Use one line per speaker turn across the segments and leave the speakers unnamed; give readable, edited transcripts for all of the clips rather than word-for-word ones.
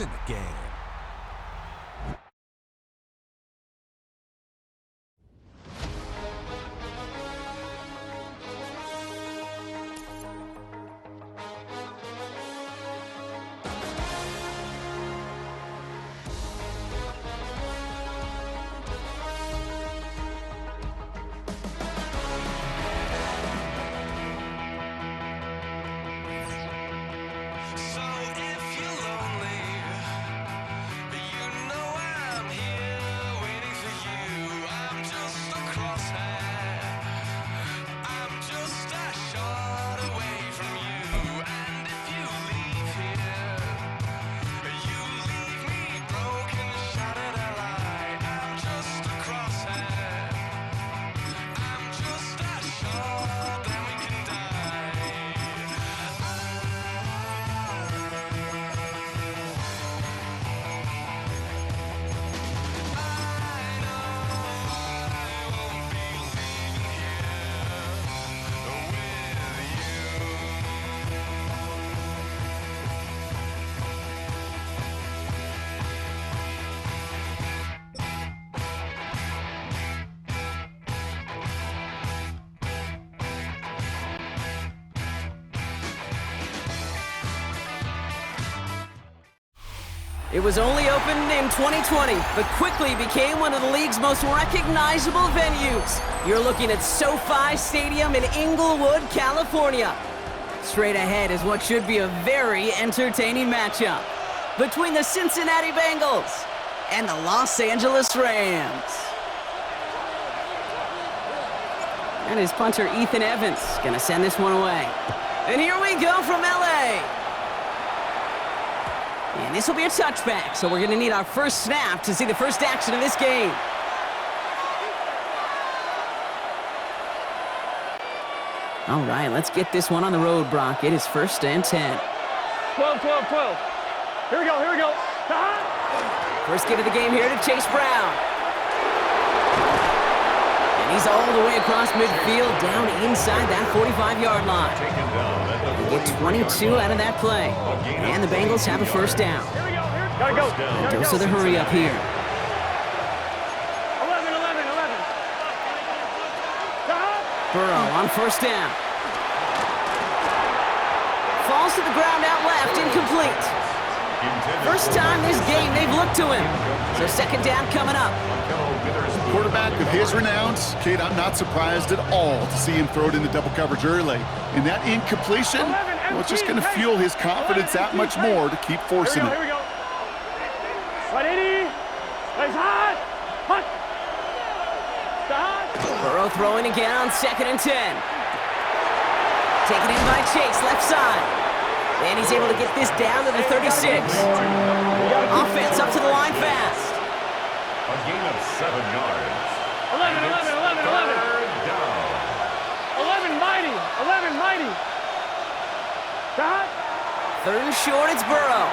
in the game.
It was only opened in 2020, but quickly became one of the league's most recognizable venues. You're looking at SoFi Stadium in Inglewood, California. Straight ahead is what should be a very entertaining matchup between the Cincinnati Bengals and the Los Angeles Rams. And his punter, Ethan Evans, gonna send this one away. And here we go from LA. And this will be a touchback, so we're going to need our first snap to see the first action of this game. All right, let's get this one on the road, Brock. It is 1st and 10.
12. Here we go.
First get of the game here to Chase Brown. And he's all the way across midfield, down inside that 45-yard line. Get 22 out of that play. And the Bengals have a first down.
Here we go. Gotta go.
Dose of the hurry up here.
11.
Burrow on first down. Falls to the ground out left, incomplete. First time this game they've looked to him. So second down coming up.
Quarterback with his renowns, Kate, I'm not surprised at all to see him throw it in the double coverage early. And that incompletion, well, it's just going to fuel his confidence that much more to keep forcing it.
Here we go. 180. Nice hot.
Burrow throwing again on 2nd and 10. Taken in by Chase, left side. And he's able to get this down to the 36. Offense up to the line fast.
A gain of 7 yards.
11. 11 mighty.
Third and short, it's Burrow.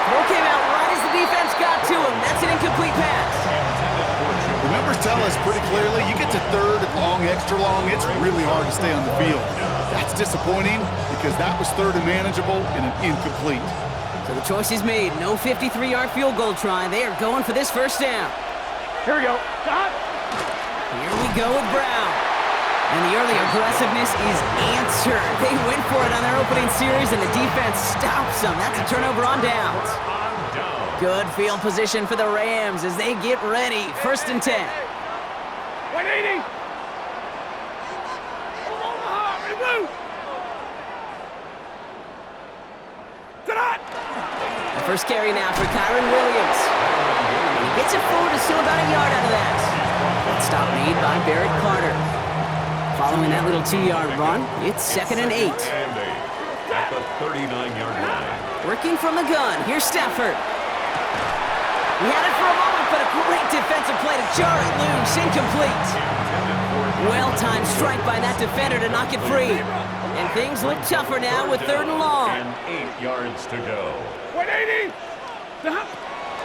Throw came out right as the defense got to him. That's an incomplete pass.
The numbers tell us pretty clearly, you get to 3rd and long, extra long, it's really hard to stay on the field. That's disappointing because that was 3rd and manageable and an incomplete.
So the choice is made. No 53-yard field goal try. They are going for this first down.
Here we go.
Here we go with Brown. And the early aggressiveness is answered. They went for it on their opening series, and the defense stops them. That's a turnover on downs. Good field position for the Rams as they get ready. 1st and 10.
180.
The first carry now for Kyron Williams. And he gets it forward to still about a yard out of that. That stop made by Barrett Carter. Following that little 2-yard run, it's 2nd and 8.
At the 39-yard line.
Working from the gun, here's Stafford. He had it for a moment, but a great defensive play to jar it loose, incomplete. Well-timed strike by that defender to knock it free. And things look tougher now with 3rd and long.
And 8 yards to go.
180.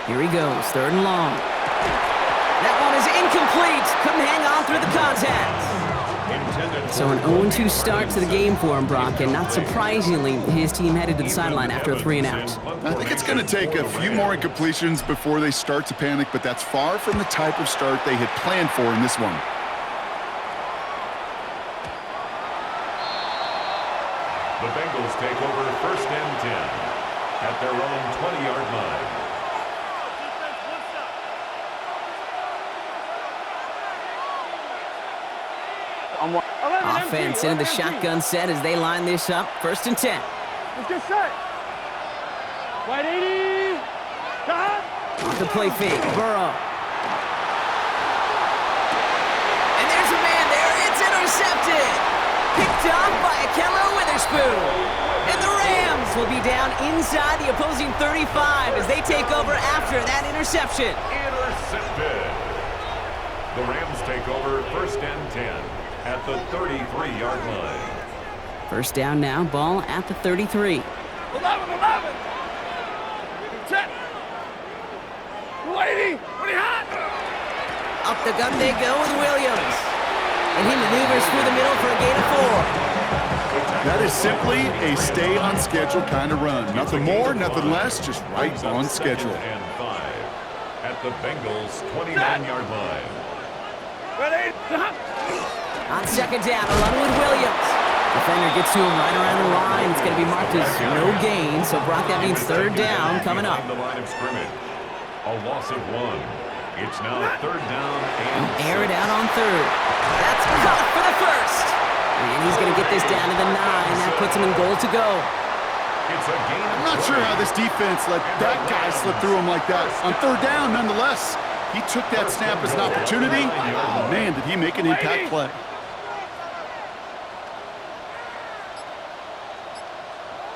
Here he goes, 3rd and long. That one is incomplete. Couldn't hang on through the contact.
Intended
So an 0-2 start to the game for him, Brock, and not surprisingly, his team headed to the sideline after a 3-and-out.
I think it's going to take a few more incompletions before they start to panic, but that's far from the type of start they had planned for in this one.
The Bengals take over 1st and 10 at their own 20-yard line.
Offense into the shotgun set as they line this up. 1st and 10.
Let's get set. Wide 80.
Off the play fake. Burrow. And there's a man there. It's intercepted. Picked off by Akello Witherspoon. And the Rams will be down inside the opposing 35 as they take over after that interception.
Intercepted. The Rams take over 1st and 10 at the 33-yard line.
1st down now, ball at the 33.
11. 10. 180. Pretty hot.
Up the gut they go with Williams. And he maneuvers through the middle for a gain of 4.
That is simply a stay-on-schedule kind of run. Nothing more, nothing less, just right on schedule.
2nd and 5 at the Bengals' 29-yard line.
Ready.
On 2nd down, a run with Williams. Defender gets to him right around the line. It's going to be marked as no gain, so Brock, that means 3rd down coming up.
The line of scrimmage. A loss of 1. It's now 3rd down and
Air it out on 3rd. That's caught for the 1st. And he's going to get this down to the 9. That puts him in goal to go.
It's a gain.
I'm not sure how this defense let that guy slip through him like that. On 3rd down, nonetheless, he took that snap as an opportunity. Oh, man, did he make an impact play.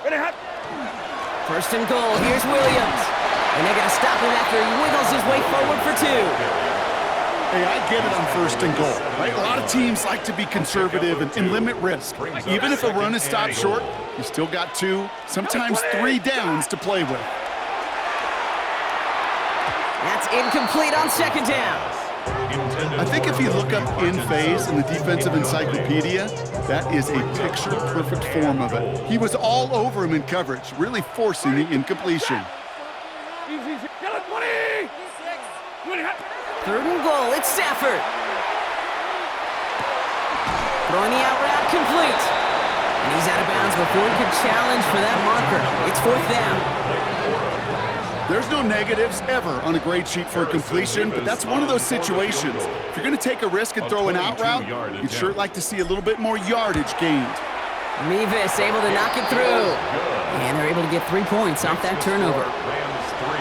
Ready.
1st and goal. Here's Williams. And they're going to stop him after he wiggles his way forward for 2.
Hey, I get it on 1st and goal, right? A lot of teams like to be conservative and limit risk. Even if a run is stopped short, you still got 2, sometimes 3 downs to play with.
That's incomplete on 2nd down.
I think if you look up in phase in the defensive encyclopedia, that is a picture-perfect form of it. He was all over him in coverage, really forcing the incompletion.
Easy. Get it. 20.
3rd and goal. It's Stafford. Throwing the out route complete. And he's out of bounds before he could challenge for that marker. It's 4th down.
There's no negatives ever on a grade sheet for a completion, but that's one of those situations. If you're going to take a risk and throw an out route, you'd sure like to see a little bit more yardage gained.
Mevis able to knock it through. And they're able to get 3 points off that turnover.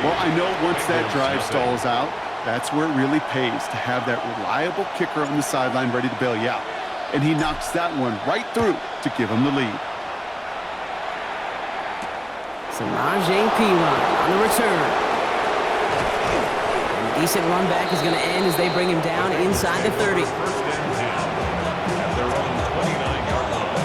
Well, I know once that drive stalls out, that's where it really pays to have that reliable kicker on the sideline ready to bail you out. And he knocks that one right through to give him the lead.
Samaje Perine on the return. And a decent run back is going to end as they bring him down inside the 30.
1st and 10 at their own 29-yard line.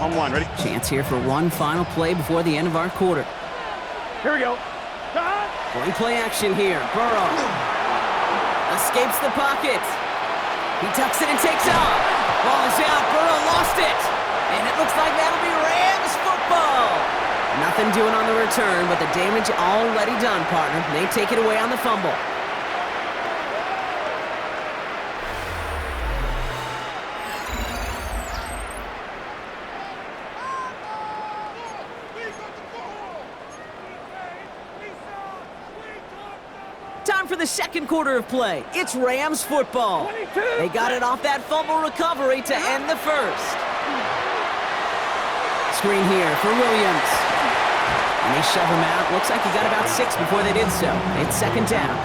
On 1. Ready.
Chance here for one final play before the end of our quarter.
Here we go.
Going play action here. Burrow escapes the pocket. He tucks it and takes off. Ball is out. Burrow lost it. And it looks like that'll be Rams football. Nothing doing on the return, but the damage already done, partner. They take it away on the fumble. Time for the 2nd quarter of play. It's Rams football.
22.
They got it off that fumble recovery to end the 1st. Screen here for Williams. And they shove him out. Looks like he got about 6 before they did so. It's 2nd down.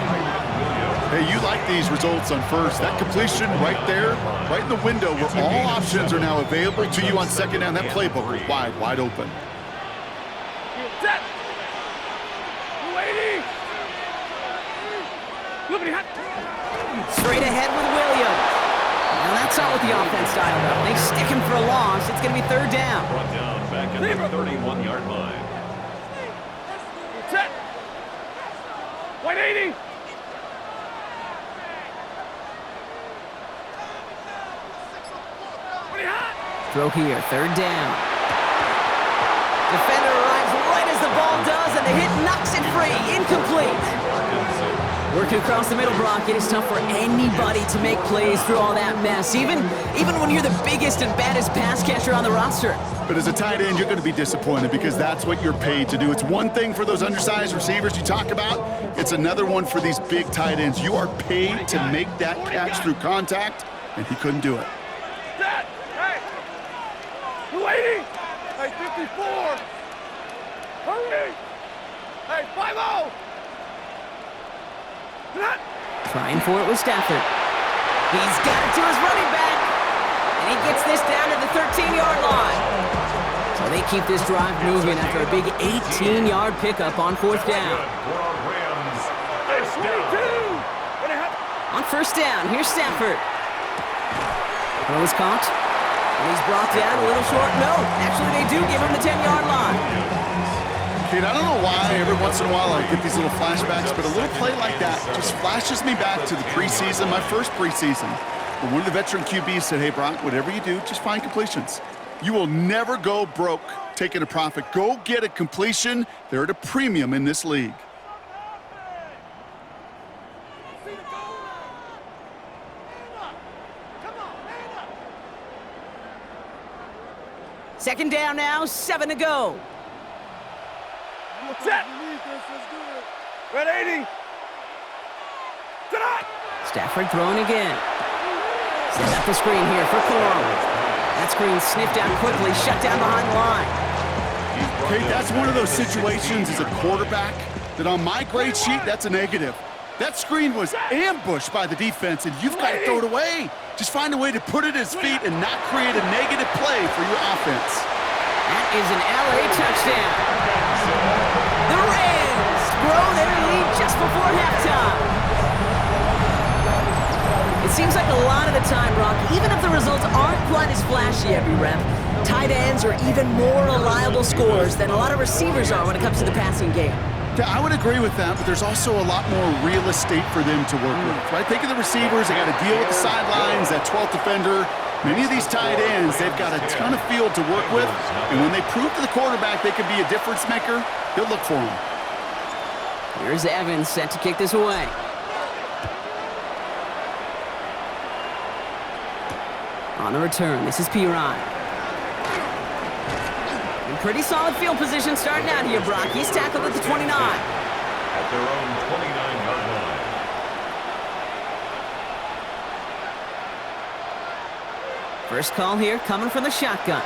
Hey, you like these results on 1st. That completion right there, right in the window where all options are now available to you on 2nd down. That playbook is wide open.
Set. 280.
Straight ahead with Williams. Now that's not what the offense dialed up. They stick him for a loss. It's going to be 3rd down.
Brought down back at the 31-yard line.
Set. 180.
throw here, third down. Defender arrives right as the ball does, and the hit knocks it free. Incomplete. Working across the middle, Brock, it is tough for anybody to make plays through all that mess, even when you're the biggest and baddest pass catcher on the roster.
But as a tight end, you're going to be disappointed because that's what you're paid to do. It's one thing for those undersized receivers you talk about. It's another one for these big tight ends. You are paid to make that catch through contact, and he couldn't do it.
Hey! 280! Hey, 54! Hurry! Hey, 5-0!
Trying for it with Stafford. He's got it to his running back. And he gets this down to the 13-yard line. So they keep this drive moving after a big 18-yard pickup on fourth down. On first down, here's Stafford. Throw is caught. And he's brought down a little short. No, actually they do give him the 10-yard line.
Kate, I don't know why every once in a while I get these little flashbacks, but a little play like that just flashes me back to the preseason, my first preseason. When one of the veteran QBs said, hey, Brock, whatever you do, just find completions. You will never go broke taking a profit. Go get a completion. They're at a premium in this league.
Second down now, 7 to go.
Set! Red 80! Tonight!
Stafford throwing again. Set up the screen here for Cologne. That screen sniffed out quickly, shut down behind the line.
Okay, that's one of those situations as a quarterback that on my grade sheet, that's a negative. That screen was ambushed by the defense, and you've got to throw it away. Just find a way to put it at his feet and not create a negative play for your offense.
That is an LA touchdown. The Rams grow their lead just before halftime. It seems like a lot of the time, Brock, even if the results aren't quite as flashy every rep, tight ends are even more reliable scorers than a lot of receivers are when it comes to the passing game.
Yeah, I would agree with that, but there's also a lot more real estate for them to work with, right? Think of the receivers. They got to deal with the sidelines, that 12th defender. Many of these tight ends, they've got a ton of field to work with, and when they prove to the quarterback they can be a difference maker, he'll look for him.
Here's Evans set to kick this away. On the return, this is Piron. In pretty solid field position starting out here, Brock. He's tackled at the 29.
At their own 29-yard line.
First call here coming from the shotgun.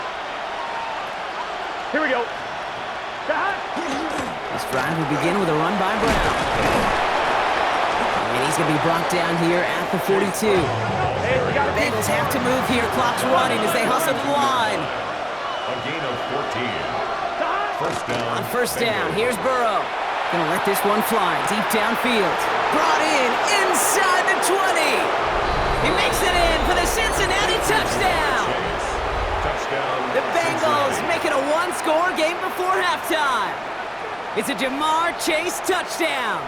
Here we go.
This drive will begin with a run by Brown. And he's going to be brought down here at the 42. The Bengals have to move here. Clock's running as they hustle to the line.
A gain of 14. First down.
On first down, here's Burrow. Going to let this one fly deep downfield. Brought in inside the 20. He makes it in for the Cincinnati touchdown. The Bengals make it a one-score game before halftime. It's a Jamar Chase touchdown.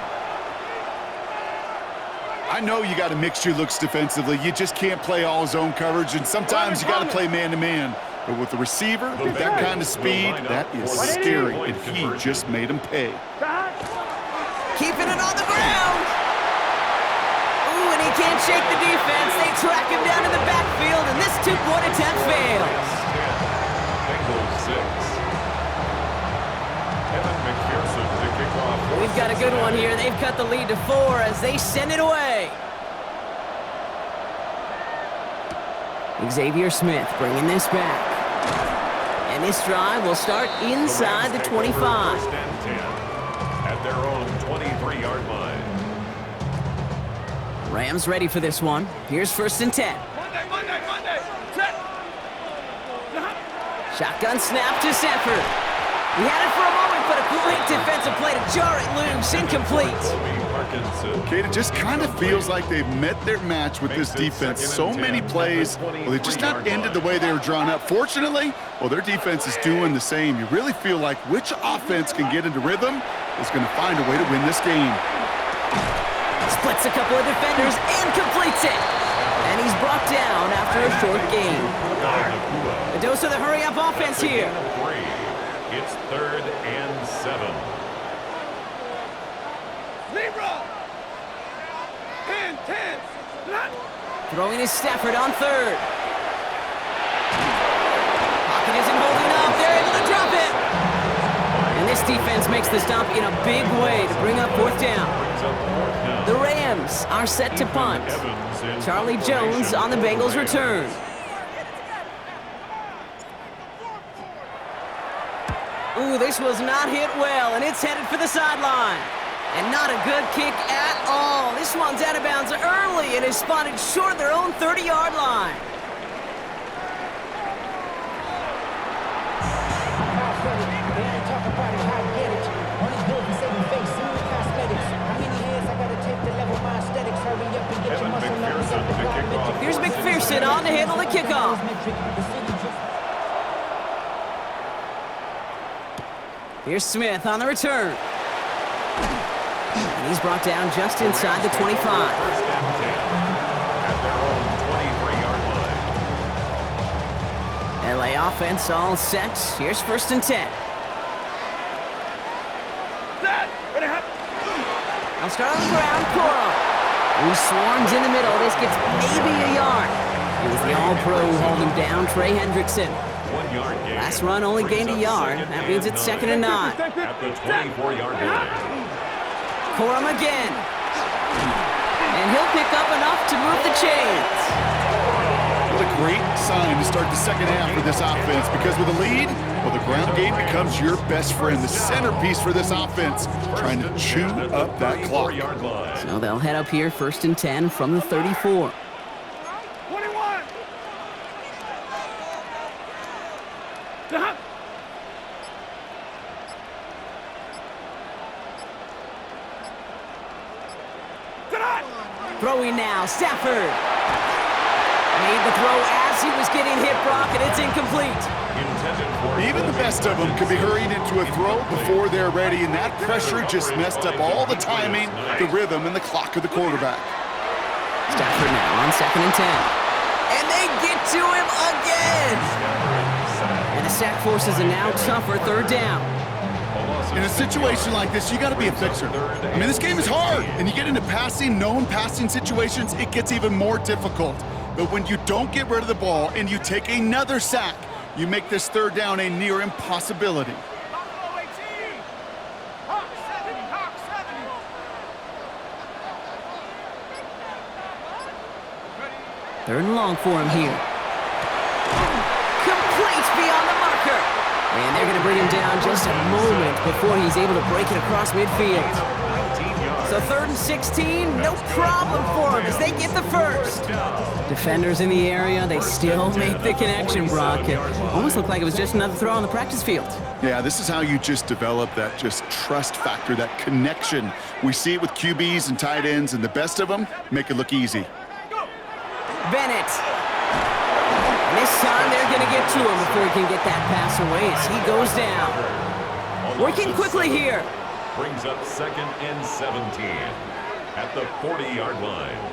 I know you got a mixture looks defensively. You just can't play all zone coverage, and sometimes you got to play man-to-man. But with the receiver, with that kind of speed, that is scary, and he just made him pay.
Keeping it on the ground. Ooh, and he can't shake the defense. They track him down in the backfield, and this two-point attempt fails.
Bengals 6. Evan McPherson to kick off.
We've got a good one here. They've cut the lead to 4 as they send it away. Xavier Smith bringing this back. And this drive will start inside the 25.
First and 10 at their own 23-yard line.
Rams ready for this one. Here's first and 10.
Monday. Set.
Shotgun snap to Stafford. He had it for a moment, but a great defensive play to jar it loose. Incomplete.
Kate, it just kind of feels like they've met their match with this defense. So many plays, well, they just not ended the way they were drawn up. Fortunately, well, their defense is doing the same. You really feel like which offense can get into rhythm is going to find a way to win this game.
Splits a couple of defenders and completes it. And he's brought down after a short gain. A dose of the hurry-up offense here.
It's 3rd and 7.
Libra! 10.
Throwing is Stafford on 3rd. Pocket isn't holding up. They're able to drop it. And this defense makes the stop in a big way to bring up 4th down. The Rams are set to punt. Charlie Jones on the Bengals' return. Ooh, this was not hit well, and it's headed for the sideline. And not a good kick at all. This one's out of bounds early and is spotted short of their own 30-yard line. Here's McPherson on to handle the kickoff. Here's Smith on the return. And he's brought down just inside the 25.
First and 10 at their own 23-yard line.
LA offense all set. Here's 1st and 10. I'll start on the ground. Cora, who swarms in the middle. This gets maybe a yard. It was the all-pro who held him down, Trey Hendrickson.
1 yard gain.
Last run only gained a yard. That means it's 2nd and 9.
At the 24-yard line.
Corum again. And he'll pick up enough to move the chains.
What a great sign to start the second half for this offense, because with a lead, well, the ground game becomes your best friend, the centerpiece for this offense, trying to chew up that clock.
So they'll head up here 1st and 10 from the 34.
21.
Throwing now, Stafford. Made the throw as he was getting hit, Brock, and it's incomplete.
Even the best of them could be hurried into a throw before they're ready, and that pressure just messed up all the timing, the rhythm, and the clock of the quarterback.
Stafford now on 2nd and 10. And they get to him again! And the sack forces a now tougher 3rd down.
In a situation like this, you got to be a fixer. I mean, this game is hard, and you get into known passing situations, it gets even more difficult. But when you don't get rid of the ball and you take another sack, you make this 3rd down a near impossibility.
Third and long for him here. Complete beyond the marker. And they're going to bring him down just a moment before he's able to break it across midfield. So 3rd and 16, no problem for him as they get the first. Defenders in the area, they still make the connection, Brock. It almost looked like it was just another throw on the practice field.
Yeah, this is how you just develop that just trust factor, that connection. We see it with QBs and tight ends, and the best of them make it look easy.
Bennett. And this time they're going to get to him before he can get that pass away as he goes down. Working quickly here.
Brings up 2nd and 17 at the 40-yard line.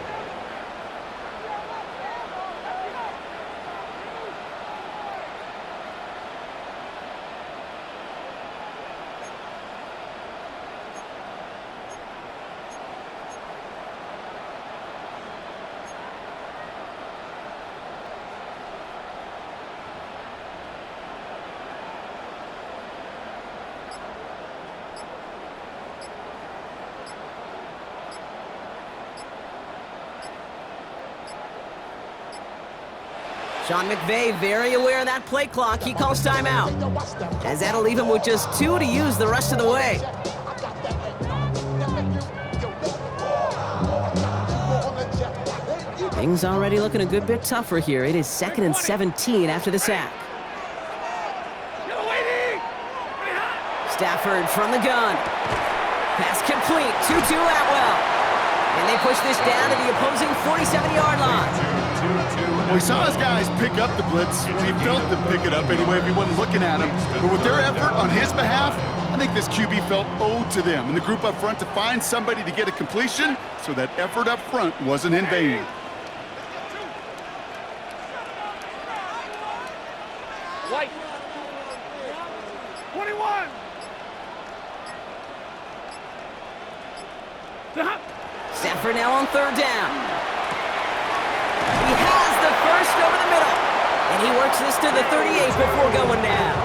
Sean McVay very aware of that play clock. He calls timeout, as that'll leave him with just 2 to use the rest of the way. Things already looking a good bit tougher here. It is 2nd and 17 after the sack. Stafford from the gun. Pass complete. 2-2 Atwell. And And they push this down to the opposing 47-yard line.
Well, he saw his guys pick up the blitz. He felt them pick it up anyway if he wasn't looking at him. But with their effort on his behalf, I think this QB felt owed to them and the group up front to find somebody to get a completion, so that effort up front wasn't in vain.
White. 21.
Stafford now on third down. He has the first over the middle. And he works this to the 38 before going down.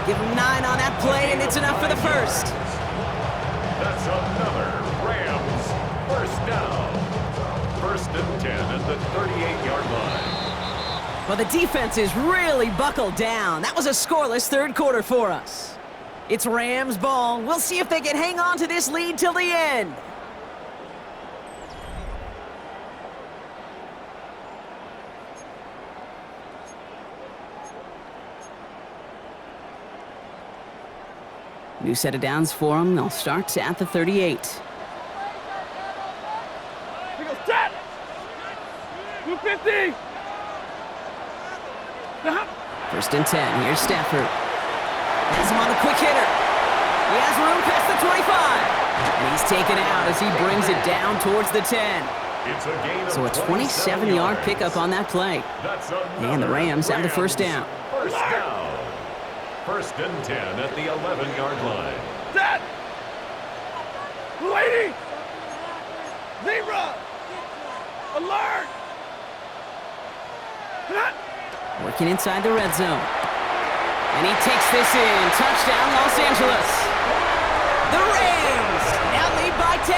Give him 9 on that play, and it's enough for the first.
That's another Rams first down. First and 10 at the 38-yard line.
Well, the defense is really buckled down. That was a scoreless third quarter for us. It's Rams ball. We'll see if they can hang on to this lead till the end. New set of downs for them. They'll start at the 38.
He goes, set. 250.
First and 10. Here's Stafford. Has him on the quick hitter. He has room past the 25. And he's taken out as he brings it down towards the 10.
It's a gain of
So a 27-yard pickup on that play. And the Rams have the first down.
First down. First and 10 at the 11-yard line.
Set. 280. Zebra. Alert.
Working inside the red zone. And he takes this in. Touchdown, Los Angeles. The Rams now lead by 10.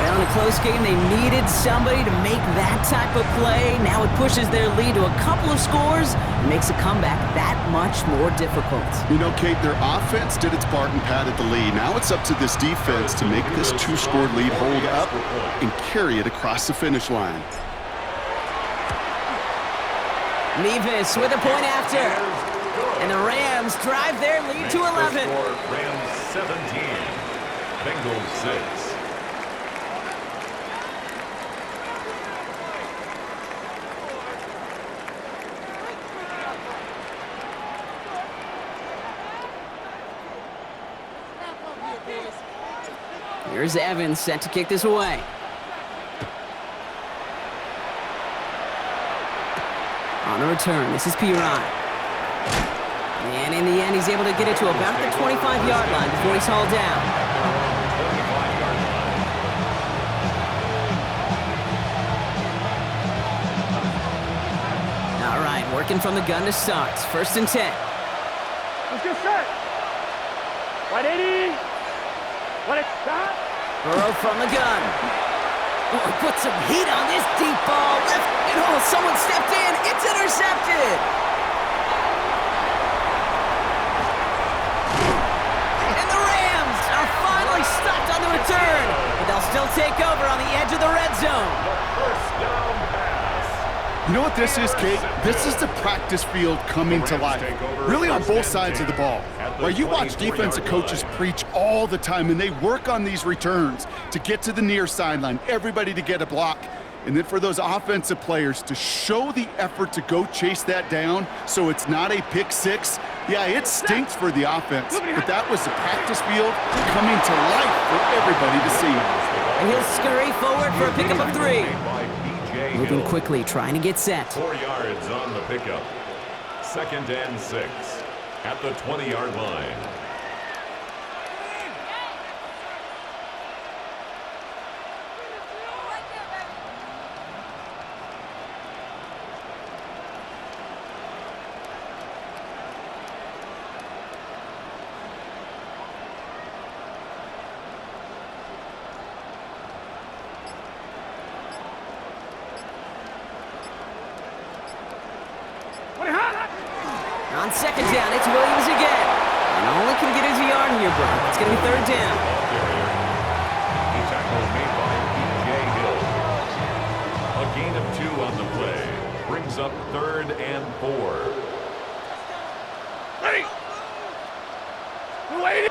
Well, in a close game, they needed somebody to make that type of play. Now it pushes their lead to a couple of scores and makes a comeback that much more difficult.
You know, Kate, their offense did its part and padded the lead. Now it's up to this defense to make this 2-score lead hold up and carry it across the finish line.
Nevis with a point after. And the Rams drive their lead to 11.
Rams 17. Bengals 6.
Here's Evans set to kick this away. On the return, this is Piran. And in the end, he's able to get it to about the 25-yard line before he's hauled down. All right, working from the gun to start. First and 10.
Let's get set. 180. Let it stop.
Burrow from the gun. Oh, he put some heat on this deep ball. Left, and oh, someone stepped in. It's intercepted. And the Rams are finally stopped on the return. But they'll still take over on the edge of the red zone.
First down pass.
You know what this is, Kate? This is the practice field coming to life, really on both sides of the ball. Where you watch defensive coaches preach all the time, and they work on these returns to get to the near sideline, everybody to get a block. And then for those offensive players to show the effort to go chase that down so it's not a pick six, yeah, it stinks for the offense. But that was the practice field coming to life for everybody to see.
And he'll scurry forward for a pickup of 3. Moving
Hill.
quickly, trying to get set.
4 yards on the pickup. Second and 6 at the 20-yard line.
On second down, it's Williams again. And only can get his yard here, bro. It's going to be third down.
He tackle made by B.J. Hill. A gain of 2 on the play. Brings up third and 4.
Ready. 280.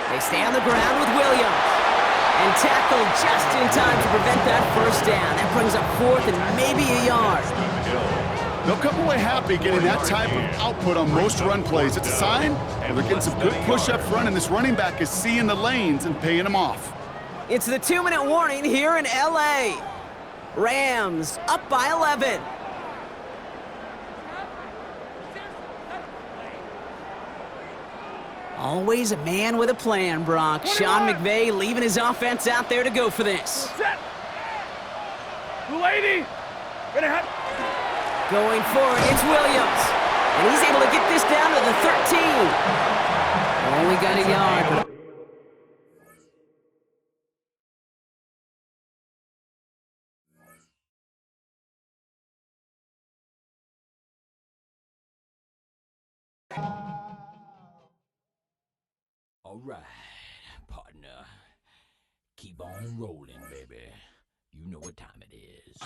They stay on the ground with Williams. And tackle just in time to prevent that first down. That brings up 4th and maybe a yard.
They'll come away happy getting that type of output on most run plays. It's a sign they're getting some good push up front, and this running back is seeing the lanes and paying them off.
It's the 2-minute warning here in L.A. Rams up by 11. Always a man with a plan, Brock. Sean McVay leaving his offense out there to go for this.
Lady,
going for it, it's Williams. And he's able to get this down to the 13. Only got a yard.
All right, partner. Keep on rolling, baby. You know what time it is.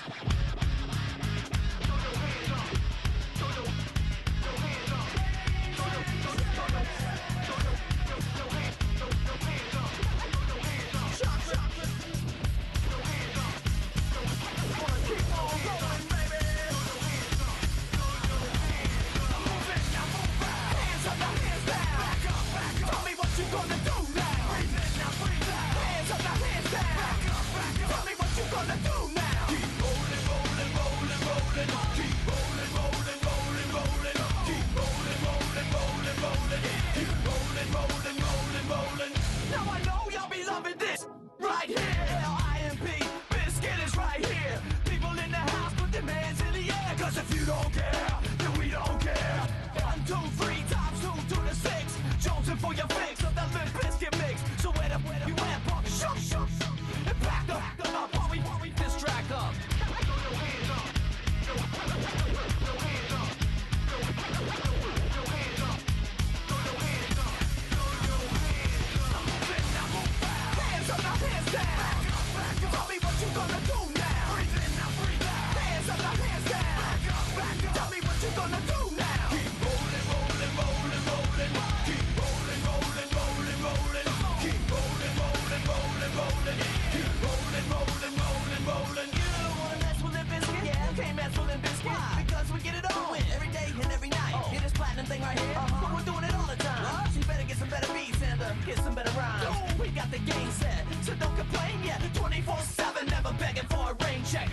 Get some better rhymes. We got the game set, so don't complain yet. 24/7, never begging for a rain check.